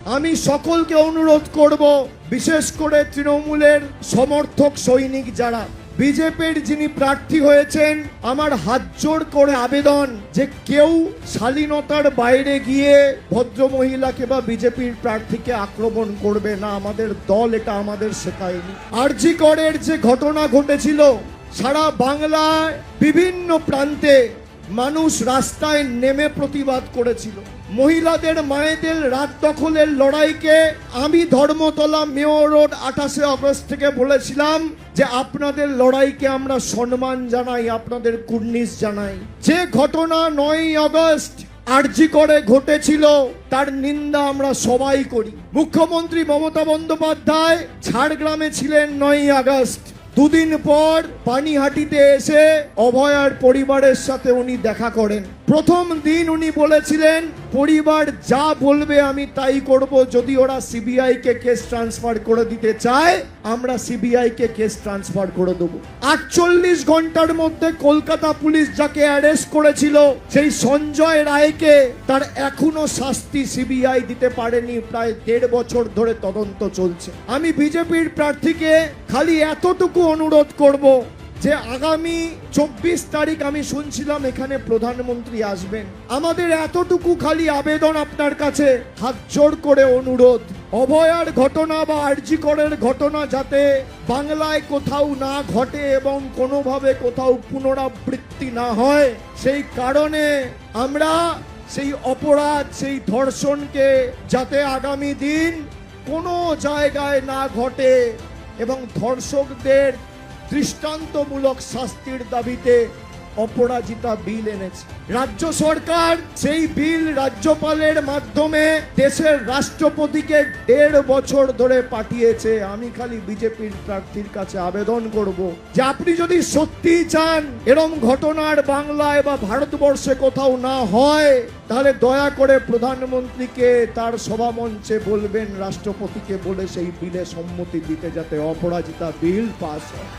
আমি সকলকে অনুরোধ করব, বিশেষ করে তৃণমূলের সমর্থক সৈনিক যারা, বিজেপির যিনি প্রার্থী হয়েছেন, আমার হাত জোড় করে আবেদন যে কেউ শালীনতার বাইরে গিয়ে ভদ্র মহিলাকে বা বিজেপির প্রার্থীকে আক্রমণ করবে না। আমাদের দল এটা আমাদের শেখায়নি। আরজি করের যে ঘটনা ঘটেছিল, সারা বাংলায় বিভিন্ন প্রান্তে মানুষ রাস্তায় নেমে প্রতিবাদ করেছিল। মহিলাদের মায়েদের রাত দখলের লড়াইকে আমি ধর্মতলা মেয়র রোড 28 আগস্ট থেকে বলেছিলাম যে আপনাদের লড়াইকে আমরা সম্মান জানাই, আপনাদের কুর্নিশ জানাই। যে ঘটনা 9 আগস্ট আরজি করে ঘটেছিল তার নিন্দা আমরা সবাই করি। মুখ্যমন্ত্রী মমতা বন্দ্যোপাধ্যায় ঝাড়গ্রামে ছিলেন 9 আগস্ট। দুদিন পর পানিহাটিতে এসে অভয়ার পরিবারের সাথে উনি দেখা করেন। প্রথম দিন উনি বলেছিলেন পরিবার যা বলবে আমি তাই করব, যদি ওরা সিবিআই কে কেস ট্রান্সফার করে দিতে চায় আমরা সিবিআই কে কেস ট্রান্সফার করে দেবো। 48 ঘন্টার মধ্যে কলকাতা পুলিশ যাকে অ্যারেস্ট করেছিল সেই সঞ্জয় রায়কে তার এখনো শাস্তি সিবিআই দিতে পারেনি। প্রায় 1.5 বছর ধরে তদন্ত চলছে। আমি বিজেপির প্রার্থীকে খালি এতটুকু অনুরোধ করব যে আগামী 24 তারিখ আমি শুনছিলাম এখানে প্রধানমন্ত্রী আসবেন। আমাদের এতটুকু খালি আবেদন আপনার কাছে, হাত জোড় করে অনুরোধ, অভয়ার ঘটনা বা আরজি করের ঘটনা যাতে বাংলায় কোথাও না ঘটে এবং কোনোভাবে কোথাও পুনরাবৃত্তি না হয়, সেই কারণে আমরা সেই অপরাধ, সেই ধর্ষণকে যাতে আগামী দিন কোনো জায়গায় না ঘটে এবং ধর্ষকদের দৃষ্টান্তমূলক শাস্তির দাবিতে অপরাজিতা বিল এনেছে। রাজ্য সরকার সেই বিল রাজ্যপালের মাধ্যমে দেশের রাষ্ট্রপতিকে 1.5 বছর ধরে পাঠিয়েছে। আমি খালি বিজেপির প্রার্থীর কাছে আবেদন করব যে আপনি যদি সত্যি চান এরকম ঘটনার বাংলায় বা ভারতবর্ষে কোথাও না হয়, তাহলে দয়া করে প্রধানমন্ত্রীকে তার সভামঞ্চে বলবেন, রাষ্ট্রপতিকে বলে সেই বিলে সম্মতি দিতে, যাতে অপরাজিতা বিল পাস হয়।